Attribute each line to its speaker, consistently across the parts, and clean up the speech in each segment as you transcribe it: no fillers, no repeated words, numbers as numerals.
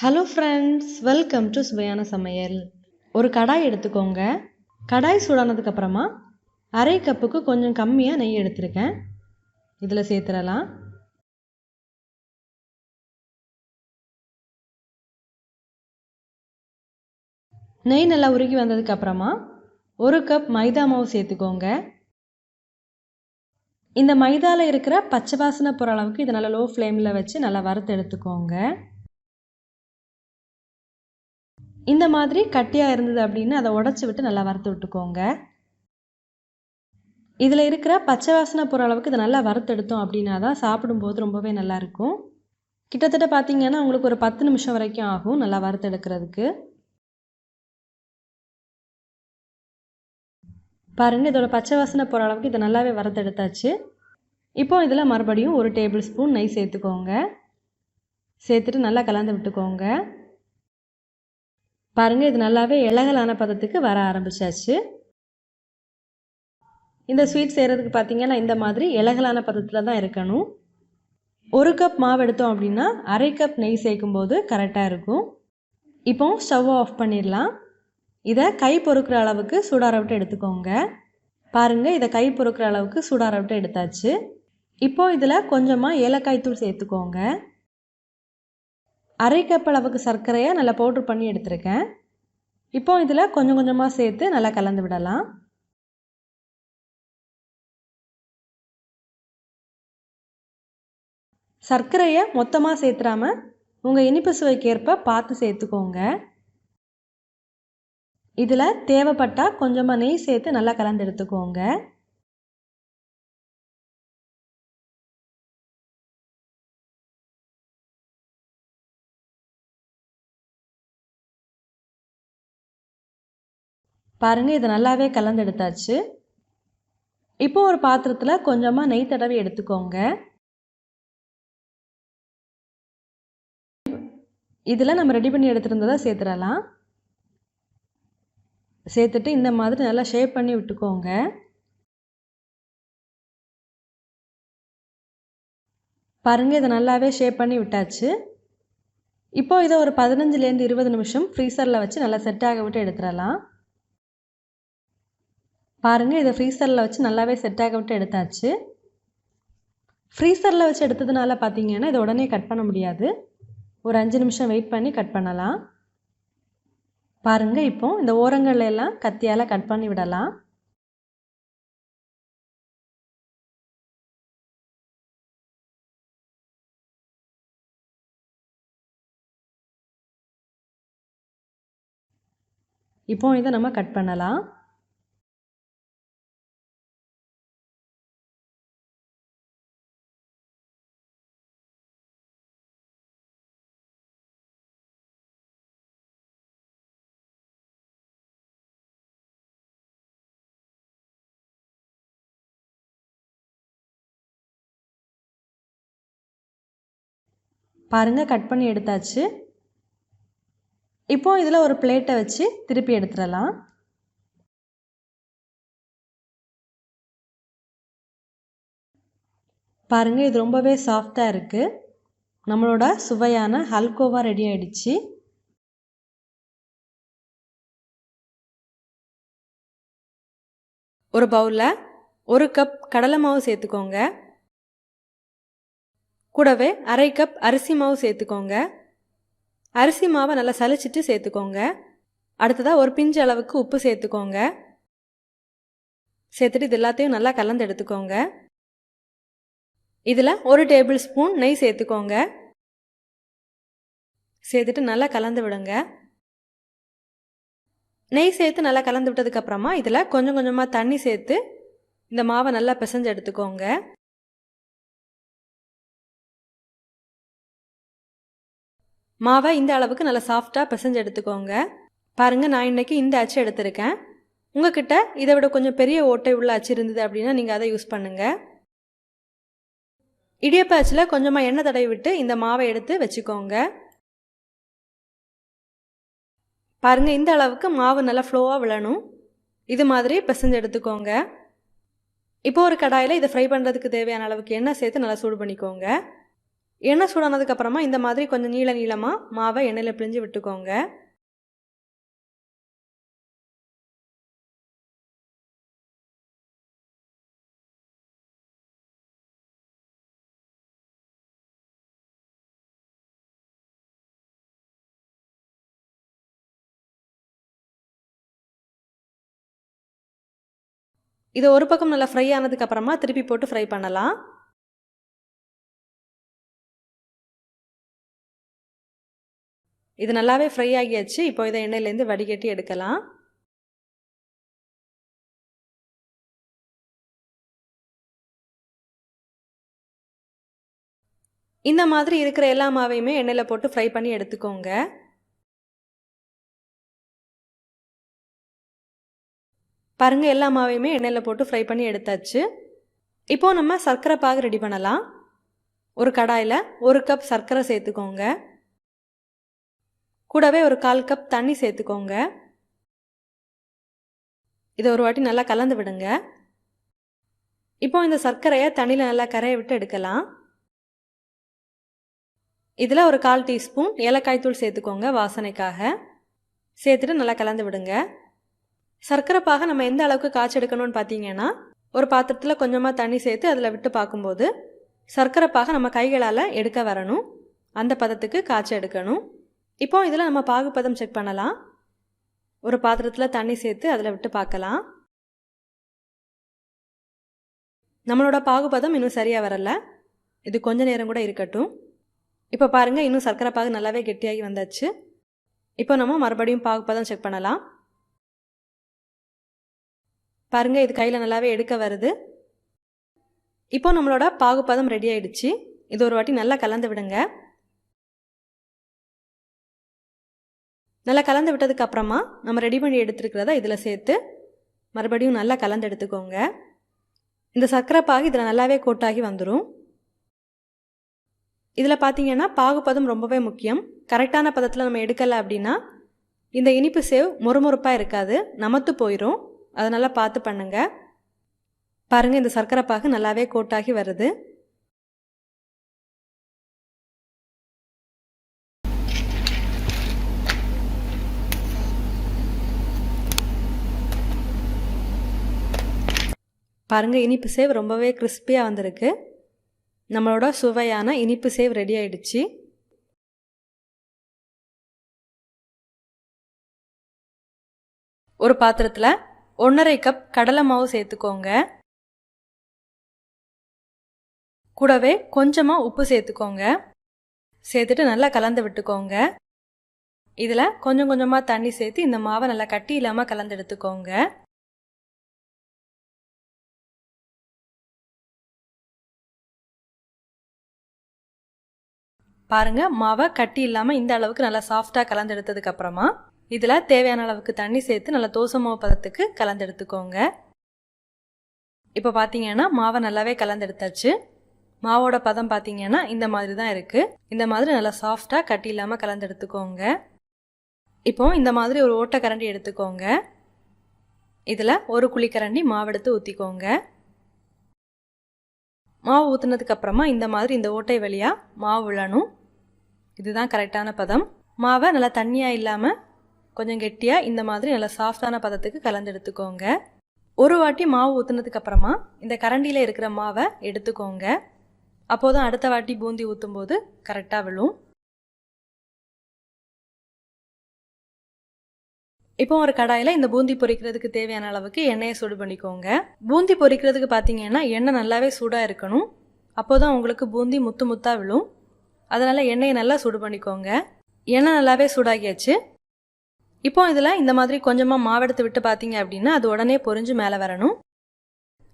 Speaker 1: Hello friends, welcome to சுவையான சமையல். ஒரு கடாய் எடுத்துக்கோங்க. கடாய் சூடானதுக்கப்புறமா அரை கப்புக்கு கொஞ்சம் கம்மியாக நெய் எடுத்திருக்கேன். இதில் சேர்த்துடலாம். நெய் நல்லா உருகி வந்ததுக்கப்புறமா ஒரு கப் மைதா மாவு சேர்த்துக்கோங்க. இந்த மைதாவில் இருக்கிற பச்சை வாசனை போகிற அளவுக்கு இதை நல்லா லோ ஃப்ளேமில் வச்சு நல்லா வறுத்து எடுத்துக்கோங்க. இந்த மாதிரி கட்டியாக இருந்தது அப்படின்னு அதை உடச்சி விட்டு நல்லா வறுத்து விட்டுக்கோங்க. இதில் இருக்கிற பச்சை வாசனை போகிற அளவுக்கு இதை நல்லா வறுத்தெடுத்தோம் அப்படின்னா தான் சாப்பிடும்போது ரொம்பவே நல்லாயிருக்கும். கிட்டத்தட்ட பார்த்திங்கன்னா உங்களுக்கு ஒரு 10 நிமிஷம் வரைக்கும் ஆகும் நல்லா வறுத்தெடுக்கிறதுக்கு. பாருங்கள், இதோட பச்சை வாசனை போகிற அளவுக்கு இதை நல்லாவே வறுத்தெடுத்தாச்சு. இப்போ இதில் மறுபடியும் 1 டேபிள் ஸ்பூன் நெய் சேர்த்துக்கோங்க. சேர்த்துட்டு நல்லா கலந்து விட்டுக்கோங்க. பாருங்கள், இது நல்லாவே இலகலான பதத்துக்கு வர ஆரம்பிச்சாச்சு. இந்த ஸ்வீட் செய்கிறதுக்கு பார்த்திங்கன்னா இந்த மாதிரி இலகலான பதத்தில் தான் இருக்கணும். 1 கப் மாவு எடுத்தோம் அப்படின்னா அரை கப் நெய் சேர்க்கும்போது கரெக்டாக இருக்கும். இப்போ ஸ்டவ் ஆஃப் பண்ணிடலாம். இதை கை பொறுக்கிற அளவுக்கு சூடார விட்டு எடுத்துக்கோங்க. பாருங்கள், இதை கை பொறுக்கிற அளவுக்கு சூடார விட்டு எடுத்தாச்சு. இப்போது இதில் கொஞ்சமாக ஏலக்காய் தூள் சேர்த்துக்கோங்க. அரை கப் அளவுக்கு சர்க்கரையை நல்லா பவுட்ரு பண்ணி எடுத்துருக்கேன். இப்போ இதில் கொஞ்சம் கொஞ்சமாக சேர்த்து நல்லா கலந்து விடலாம். சர்க்கரையை மொத்தமாக சேர்த்துறாம உங்கள் இனிப்பு சுவைக்கேற்ப பார்த்து சேர்த்துக்கோங்க. இதில் தேவைப்பட்டால் கொஞ்சமாக நெய் சேர்த்து நல்லா கலந்து எடுத்துக்கோங்க. பாருங்கள், இது நல்லாவே கலந்து எடுத்தாச்சு. இப்போ ஒரு பாத்திரத்தில் கொஞ்சமாக நெய் தடவி எடுத்துக்கோங்க. இதில் நம்ம ரெடி பண்ணி எடுத்துருந்ததை சேர்த்துடலாம். சேர்த்துட்டு இந்த மாதிரி நல்லா ஷேப் பண்ணி விட்டுக்கோங்க. பாருங்கள், இதை நல்லாவே ஷேப் பண்ணி விட்டாச்சு. இப்போ இதை ஒரு 15லேருந்து 20 நிமிஷம் ஃப்ரீசரில் வச்சு நல்லா செட் ஆக விட்டு எடுத்துடலாம். பாருங்கள், இதை ஃப்ரீசரில் வச்சு நல்லாவே செட் ஆக விட்டு எடுத்தாச்சு. ஃப்ரீசரில் வச்சு எடுத்ததுனால பார்த்தீங்கன்னா இதை உடனே கட் பண்ண முடியாது. ஒரு 5 நிமிஷம் வெயிட் பண்ணி கட் பண்ணலாம். பாருங்கள், இப்போ இந்த ஓரங்கள்ல எல்லாம் கத்தியால் கட் பண்ணி விடலாம். இப்போ இதை நம்ம கட் பண்ணலாம். பாருங்கள், கட் பண்ணி எடுத்தாச்சு. இப்போ இதில் ஒரு பிளேட்டை வச்சு திருப்பி எடுத்துடலாம். பாருங்கள், இது ரொம்பவே சாஃப்டாக இருக்குது. நம்மளோட சுவையான ஹல்கோவா ரெடி ஆயிடுச்சு. ஒரு பவுலில் 1 கப் கடலை மாவு சேர்த்துக்கோங்க. கூடவே அரை கப் அரிசி மாவு சேர்த்துக்கோங்க. அரிசி மாவை நல்லா சலிச்சிட்டு சேர்த்துக்கோங்க. அடுத்ததாக ஒரு பிஞ்சு அளவுக்கு உப்பு சேர்த்துக்கோங்க. சேர்த்துட்டு இது எல்லாத்தையும் நல்லா கலந்து எடுத்துக்கோங்க. இதில் 1 டேபிள் ஸ்பூன் நெய் சேர்த்துக்கோங்க. சேர்த்துட்டு நல்லா கலந்து விடுங்க. நெய் சேர்த்து நல்லா கலந்து விட்டதுக்கப்புறமா இதில் கொஞ்சம் கொஞ்சமாக தண்ணி சேர்த்து இந்த மாவை நல்லா பிசைஞ்சு எடுத்துக்கோங்க. மாவை இந்த அளவுக்கு நல்லா சாஃப்டாக பிசைஞ்சு எடுத்துக்கோங்க. பாருங்கள், நான் இன்றைக்கி இந்த அச்சு எடுத்திருக்கேன். உங்கள்கிட்ட இதை விட கொஞ்சம் பெரிய ஓட்டை உள்ள அச்சு இருந்தது அப்படின்னா நீங்கள் அதை யூஸ் பண்ணுங்கள். இடியப்ப அச்சில் கொஞ்சமாக எண்ணெய் தடவி விட்டு இந்த மாவை எடுத்து வச்சுக்கோங்க. பாருங்கள், இந்த அளவுக்கு மாவு நல்லா ஃப்ளோவாக விழணும். இது மாதிரி பிசைஞ்சு எடுத்துக்கோங்க. இப்போ ஒரு கடாயில் இதை ஃப்ரை பண்ணுறதுக்கு தேவையான அளவுக்கு எண்ணெய் சேர்த்து நல்லா சூடு பண்ணிக்கோங்க. எண்ணெய் சூடானதுக்கப்புறமா இந்த மாதிரி கொஞ்சம் நீளமாக மாவை எண்ணெயில் பிழிஞ்சு விட்டுக்கோங்க. இது ஒரு பக்கம் நல்லா ஃப்ரை ஆனதுக்கப்புறமா திருப்பி போட்டு ஃப்ரை பண்ணலாம். இது நல்லாவே ஃப்ரை ஆகியாச்சு. இப்போ இதை எண்ணெயிலேருந்து வடிகட்டி எடுக்கலாம். இந்த மாதிரி இருக்கிற எல்லா மாவையுமே எண்ணெயில் போட்டு ஃப்ரை பண்ணி எடுத்துக்கோங்க. பாருங்கள், எல்லா மாவையுமே எண்ணெயில் போட்டு ஃப்ரை பண்ணி எடுத்தாச்சு. இப்போது நம்ம சர்க்கரை பாகு ரெடி பண்ணலாம். ஒரு கடாயில் 1 கப் சர்க்கரை சேர்த்துக்கோங்க. கூடவே ஒரு 1/4 கப் தண்ணி சேர்த்துக்கோங்க. இதை ஒரு வாட்டி நல்லா கலந்து விடுங்க. இப்போ இந்த சர்க்கரையை தண்ணியில் நல்லா கரைய விட்டு எடுக்கலாம். இதில் ஒரு 1/4 டீஸ்பூன் ஏலக்காய் தூள் சேர்த்துக்கோங்க வாசனைக்காக. சேர்த்துட்டு நல்லா கலந்து விடுங்க. சர்க்கரை பாகை நம்ம எந்த அளவுக்கு காய்ச்சி எடுக்கணும்னு பார்த்தீங்கன்னா, ஒரு பாத்திரத்தில் கொஞ்சமாக தண்ணி சேர்த்து அதில் விட்டு பார்க்கும்போது சர்க்கரை பாகை நம்ம கைகளால் எடுக்க வரணும். அந்த பதத்துக்கு காய்ச்சி எடுக்கணும். இப்போ இதில் நம்ம பாகுப்பதம் செக் பண்ணலாம். ஒரு பாத்திரத்தில் தண்ணி சேர்த்து அதில் விட்டு பார்க்கலாம். நம்மளோட பாகுப்பதம் இன்னும் சரியாக வரல. இது கொஞ்ச நேரம் கூட இருக்கட்டும். இப்போ பாருங்கள், இன்னும் சர்க்கரை பாகு நல்லாவே கெட்டியாகி வந்தாச்சு. இப்போ நம்ம மறுபடியும் பாகுப்பதம் செக் பண்ணலாம். பாருங்கள், இது கையில் நல்லாவே எடுக்க வருது. இப்போ நம்மளோட பாகுப்பதம் ரெடி ஆயிடுச்சு. இது ஒரு வாட்டி நல்லா கலந்து விடுங்க. நல்லா கலந்து விட்டதுக்கு அப்புறமா நம்ம ரெடி பண்ணி எடுத்துருக்கிறத இதில் சேர்த்து மறுபடியும் நல்லா கலந்து எடுத்துக்கோங்க. இந்த சர்க்கரை பாகு இதில் நல்லாவே கோட்டாகி வந்துடும். இதில் பார்த்தீங்கன்னா பாகுப்பதம் ரொம்பவே முக்கியம். கரெக்டான பதத்தில் நம்ம எடுக்கலை அப்படின்னா இந்த இனிப்பு சேவ் மொறுமொறுப்பாக இருக்காது, நமத்து போயிடும். அதனால் பார்த்து பண்ணுங்க. பாருங்கள், இந்த சர்க்கரை பாகு நல்லாவே கோட்டாகி வருது. பாருங்கள், இனிப்பு சேவ் ரொம்பவே கிறிஸ்பியாக வந்திருக்கு. நம்மளோட சுவையான இனிப்பு சேவ் ரெடி ஆயிடுச்சு. ஒரு பாத்திரத்தில் 1/2 கப் கடலை மாவு சேர்த்துக்கோங்க. கூடவே கொஞ்சமாக உப்பு சேர்த்துக்கோங்க. சேர்த்துட்டு நல்லா கலந்து விட்டுக்கோங்க. இதில் கொஞ்சம் கொஞ்சமாக தண்ணி சேர்த்து இந்த மாவை நல்லா கட்டி இல்லாமல் கலந்து எடுத்துக்கோங்க. பாருங்கள், மாவை கட்டி இல்லாமல் இந்த அளவுக்கு நல்லா சாஃப்டாக கலந்து எடுத்ததுக்கப்புறமா இதில் தேவையான அளவுக்கு தண்ணி சேர்த்து நல்லா தோசை மாவு பதத்துக்கு கலந்து எடுத்துக்கோங்க. இப்போ பார்த்தீங்கன்னா மாவை நல்லாவே கலந்து எடுத்தாச்சு. மாவோட பதம் பார்த்தீங்கன்னா இந்த மாதிரி தான் இருக்குது. இந்த மாதிரி நல்லா சாஃப்டாக கட்டி இல்லாமல் கலந்து எடுத்துக்கோங்க. இப்போ இந்த மாதிரி ஒரு ஓட்டை கரண்டி எடுத்துக்கோங்க. இதில் ஒரு குழிக்கரண்டி மாவு எடுத்து ஊற்றிக்கோங்க. மாவு ஊற்றுனதுக்கப்புறமா இந்த மாதிரி இந்த ஓட்டை வழியாக மாவு விழணும். இதுதான் கரெக்டான பதம். மாவை நல்லா தண்ணியாக இல்லாமல் கொஞ்சம் கெட்டியாக இந்த மாதிரி நல்லா சாஃப்டான பதத்துக்கு கலந்து எடுத்துக்கோங்க. ஒரு வாட்டி மாவு ஊற்றுனதுக்கப்புறமா இந்த கரண்டியில் இருக்கிற மாவை எடுத்துக்கோங்க. அப்போதான் அடுத்த வாட்டி பூந்தி ஊற்றும் போது கரெக்டாக விழும். இப்போ ஒரு கடாயில் இந்த பூந்தி பொரிக்கிறதுக்கு தேவையான அளவுக்கு எண்ணெயை சூடு பண்ணிக்கோங்க. பூந்தி பொரிக்கிறதுக்கு பார்த்தீங்கன்னா எண்ணெய் நல்லாவே சூடாக இருக்கணும். அப்போதான் உங்களுக்கு பூந்தி முத்து முத்தாக விழும். அதனால் எண்ணெயை நல்லா சூடு பண்ணிக்கோங்க. எண்ணெய் நல்லாவே சூடாகியாச்சு. இப்போ இதில் இந்த மாதிரி கொஞ்சமாக மாவெடுத்து விட்டு பார்த்தீங்க அப்படின்னா அது உடனே பொரிஞ்சு மேலே வரணும்.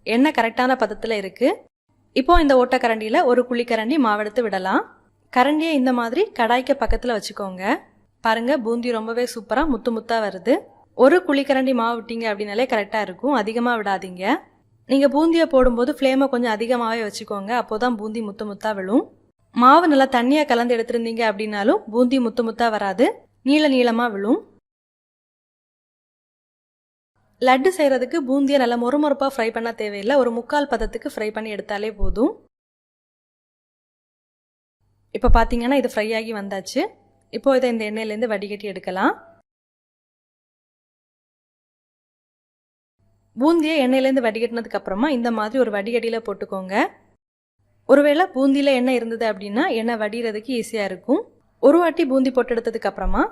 Speaker 1: எண்ணெய் கரெக்டான பதத்தில் இருக்குது. இப்போ இந்த ஓட்டக்கரண்டியில் ஒரு குழிக்கரண்டி மாவெடுத்து விடலாம். கரண்டியை இந்த மாதிரி கடாய்க்கு பக்கத்தில் வச்சுக்கோங்க. பாருங்கள், பூந்தி ரொம்பவே சூப்பராக முத்து முத்தாக வருது. ஒரு குழிக்கரண்டி மாவு விட்டீங்க அப்படின்னாலே கரெக்டாக இருக்கும். அதிகமாக விடாதீங்க. நீங்கள் பூந்தியை போடும்போது ஃப்ளேமை கொஞ்சம் அதிகமாகவே வச்சுக்கோங்க. அப்போ தான் பூந்தி முத்து முத்தாக விழும். மாவு நல்லா தண்ணியாக கலந்து எடுத்துருந்தீங்க அப்படின்னாலும் பூந்தி முத்து முத்தாக வராது, நீள நீளமாக விழும். லட்டு செய்கிறதுக்கு பூந்தியை நல்லா மொறுமொறுப்பாக ஃப்ரை பண்ண தேவையில்லை. ஒரு 3/4 பதத்துக்கு ஃப்ரை பண்ணி எடுத்தாலே போதும். இப்போ பார்த்தீங்கன்னா இது ஃப்ரை ஆகி வந்தாச்சு. இப்போ இதை இந்த எண்ணெயிலேருந்து வடிகட்டி எடுக்கலாம். பூந்தியை எண்ணெயிலேருந்து வடிகட்டினதுக்கு அப்புறமா இந்த மாதிரி ஒரு வடிகட்டியில் போட்டுக்கோங்க. ஒருவேளை பூந்தியில் எண்ணெய் இருந்தது அப்படின்னா எண்ணெய் வடிகிறதுக்கு ஈஸியாக இருக்கும். ஒரு வாட்டி பூந்தி போட்டு எடுத்ததுக்கு அப்புறமா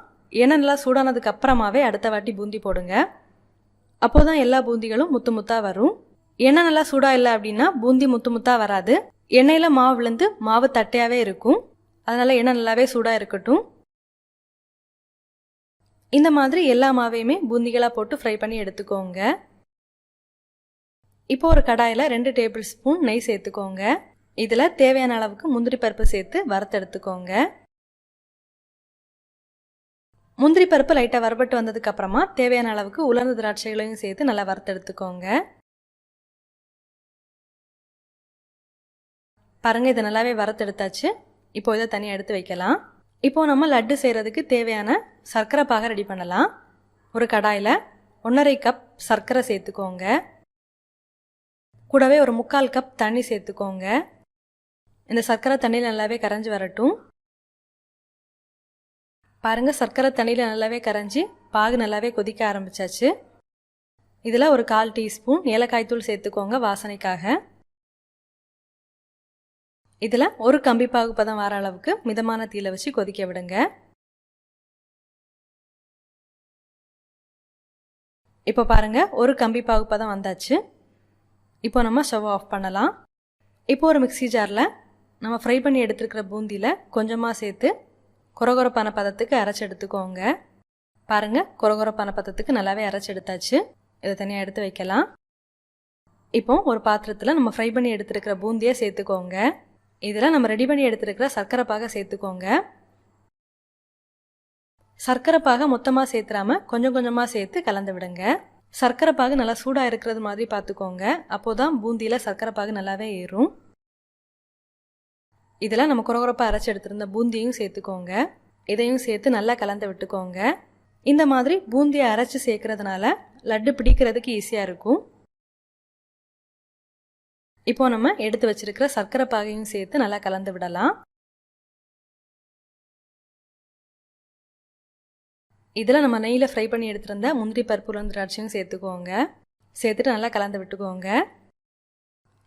Speaker 1: எண்ணெய் நல்லா சூடானதுக்கு அப்புறமாவே அடுத்த வாட்டி பூந்தி போடுங்க. அப்போ தான் எல்லா பூந்திகளும் முத்து முத்தாக வரும். எண்ணெய் நல்லா சூடாக இல்லை அப்படின்னா பூந்தி முத்து முத்தாக வராது. எண்ணெயில் மாவு விழுந்து மாவு தட்டையாகவே இருக்கும். அதனால் எண்ணெய் நல்லாவே சூடாக இருக்கட்டும். இந்த மாதிரி எல்லா மாவையுமே பூந்திகளாக போட்டு ஃப்ரை பண்ணி எடுத்துக்கோங்க. இப்போ ஒரு கடாயில் 2 டேபிள் ஸ்பூன் நெய் சேர்த்துக்கோங்க. இதில் தேவையான அளவுக்கு முந்திரி பருப்பு சேர்த்து வறுத்தெடுத்துக்கோங்க. முந்திரி பருப்பு லைட்டாக வறுபட்டு வந்ததுக்கு அப்புறமா தேவையான அளவுக்கு உலர்ந்த திராட்சைகளையும் சேர்த்து நல்லா வறுத்தெடுத்துக்கோங்க. பாருங்கள், இதை நல்லாவே வறுத்தெடுத்தாச்சு. இப்போ இதை தனியாக எடுத்து வைக்கலாம். இப்போ நம்ம லட்டு செய்கிறதுக்கு தேவையான சர்க்கரை பாகை ரெடி பண்ணலாம். ஒரு கடாயில் 1.5 கப் சர்க்கரை சேர்த்துக்கோங்க. கூடவே ஒரு 3/4 கப் தண்ணி சேர்த்துக்கோங்க. இந்த சர்க்கரை தண்ணியில் நல்லாவே கரைஞ்சி வரட்டும். பாருங்கள், சர்க்கரை தண்ணியில் நல்லாவே கரைஞ்சி பாகு நல்லாவே கொதிக்க ஆரம்பிச்சாச்சு. இதில் ஒரு 1/4 டீஸ்பூன் ஏலக்காய் தூள் சேர்த்துக்கோங்க வாசனைக்காக. இதில் ஒரு கம்பி பாகு பதம் வர அளவுக்கு மிதமான தீயில வச்சு கொதிக்க விடுங்க. இப்போ பாருங்கள், ஒரு கம்பி பாகு பதம் வந்தாச்சு. இப்போ நம்ம ஸ்டவ் ஆஃப் பண்ணலாம். இப்போ ஒரு மிக்ஸி ஜாரில் நம்ம ஃப்ரை பண்ணி எடுத்துருக்கிற பூந்தியில் கொஞ்சமாக சேர்த்து கொரகொரப்பான பதத்துக்கு அரைச்சி எடுத்துக்கோங்க. பாருங்கள், கொரகொரப்பான பதத்துக்கு நல்லாவே அரைச்சி எடுத்தாச்சு. இதை தனியாக எடுத்து வைக்கலாம். இப்போ ஒரு பாத்திரத்தில் நம்ம ஃப்ரை பண்ணி எடுத்துருக்கிற பூந்தியை சேர்த்துக்கோங்க. இதில் நம்ம ரெடி பண்ணி எடுத்துருக்கிற சர்க்கரை பாகை சேர்த்துக்கோங்க. சர்க்கரை பாகை மொத்தமாக சேர்த்துறாம கொஞ்சம் கொஞ்சமாக சேர்த்து கலந்து விடுங்க. சர்க்கரை பாகு நல்லா சூடாக இருக்கிறது மாதிரி பார்த்துக்கோங்க. அப்போ தான் பூந்தியில் சர்க்கரை பாகு நல்லாவே ஏறும். இதில் நம்ம குறகுறப்பாக அரைச்சி எடுத்திருந்த பூந்தியையும் சேர்த்துக்கோங்க. இதையும் சேர்த்து நல்லா கலந்து விட்டுக்கோங்க. இந்த மாதிரி பூந்தியை அரைச்சி சேர்க்கறதுனால லட்டு பிடிக்கிறதுக்கு ஈஸியாக இருக்கும். இப்போ நம்ம எடுத்து வச்சிருக்கிற சர்க்கரை பாகையும் சேர்த்து நல்லா கலந்து விடலாம். இதில் நம்ம நெய்யில் ஃப்ரை பண்ணி எடுத்துருந்த முந்திரி பருப்பு உலர்ந்த திராட்சையும் சேர்த்துக்கோங்க. சேர்த்துட்டு நல்லா கலந்து விட்டுக்கோங்க.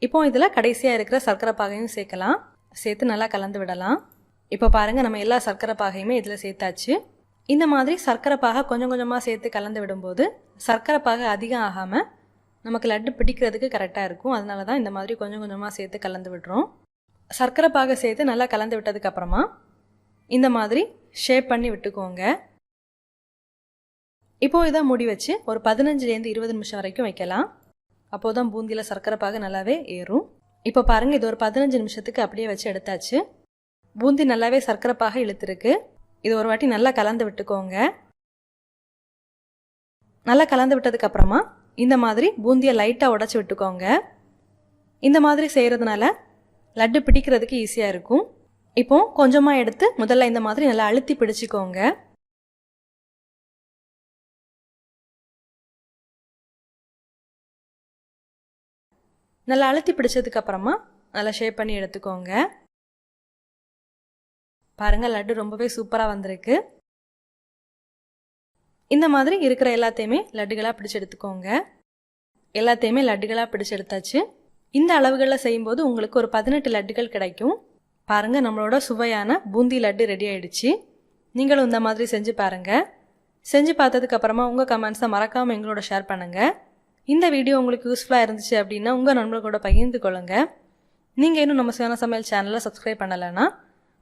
Speaker 1: இப்போ இதில் கடைசியாக இருக்கிற சர்க்கரை பாகையும் சேர்க்கலாம். சேர்த்து நல்லா கலந்து விடலாம். இப்போ பாருங்கள், நம்ம எல்லா சர்க்கரை பாகையுமே இதில் சேர்த்தாச்சு. இந்த மாதிரி சர்க்கரை பாகை கொஞ்சம் கொஞ்சமாக சேர்த்து கலந்து விடும்போது சர்க்கரை பாகை அதிகம் ஆகாமல் நமக்கு லட்டு பிடிக்கிறதுக்கு கரெக்டாக இருக்கும். அதனால தான் இந்த மாதிரி கொஞ்சம் கொஞ்சமாக சேர்த்து கலந்து விடுறோம். சர்க்கரை பாகை சேர்த்து நல்லா கலந்து விட்டதுக்கப்புறமா இந்த மாதிரி ஷேப் பண்ணி விட்டுக்கோங்க. இப்போது இதை மூடி வச்சு ஒரு 15லேருந்து 20 நிமிஷம் வரைக்கும் வைக்கலாம். அப்போது தான் பூந்தியில் சர்க்கரை பாகு நல்லாவே ஏறும். இப்போ பாருங்கள், இது ஒரு 15 நிமிஷத்துக்கு அப்படியே வச்சு எடுத்தாச்சு. பூந்தி நல்லாவே சர்க்கரை பாகு இழுத்துருக்கு. இது ஒரு வாட்டி நல்லா கலந்து விட்டுக்கோங்க. நல்லா கலந்து விட்டதுக்கப்புறமா இந்த மாதிரி பூந்தியை லைட்டாக உடச்சி விட்டுக்கோங்க. இந்த மாதிரி செய்கிறதுனால லட்டு பிடிக்கிறதுக்கு ஈஸியாக இருக்கும். இப்போ கொஞ்சமாக எடுத்து முதல்ல இந்த மாதிரி நல்லா அழுத்தி பிடிச்சிக்கோங்க. நல்லா அழுத்தி பிடிச்சதுக்கப்புறமா நல்லா ஷேப் பண்ணி எடுத்துக்கோங்க. பாருங்கள், லட்டு ரொம்பவே சூப்பராக வந்திருக்கு. இந்த மாதிரி இருக்கிற எல்லாத்தையுமே லட்டுகளாக பிடிச்சி எடுத்துக்கோங்க. எல்லாத்தையுமே லட்டுகளாக பிடிச்சி எடுத்தாச்சு. இந்த அளவுகளில் செய்யும்போது உங்களுக்கு ஒரு 18 லட்டுகள் கிடைக்கும். பாருங்கள், நம்மளோட சுவையான பூந்தி லட்டு ரெடி ஆயிடுச்சு. நீங்களும் இந்த மாதிரி செஞ்சு பாருங்கள். செஞ்சு பார்த்ததுக்கப்புறமா உங்கள் கமெண்ட்ஸை மறக்காமல் எங்களோட ஷேர் பண்ணுங்கள். இந்த வீடியோ உங்களுக்கு யூஸ்ஃபுல்லாக இருந்துச்சு அப்படின்னா உங்கள் நண்பர்களோட பகிர்ந்து கொள்ளுங்கள். நீங்கள் இன்னும் நம்ம சுவையான சமையல் சேனலை சப்ஸ்கிரைப் பண்ணலைன்னா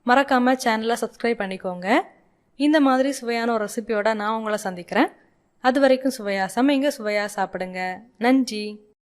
Speaker 1: மறக்காமல் சேனலை சப்ஸ்கிரைப் பண்ணிக்கோங்க. இந்த மாதிரி சுவையான ஒரு ரெசிபியோட நான் உங்களை சந்திக்கிறேன். அது வரைக்கும் சுவையாக சமைங்க, சுவையாக சாப்பிடுங்க. நன்றி.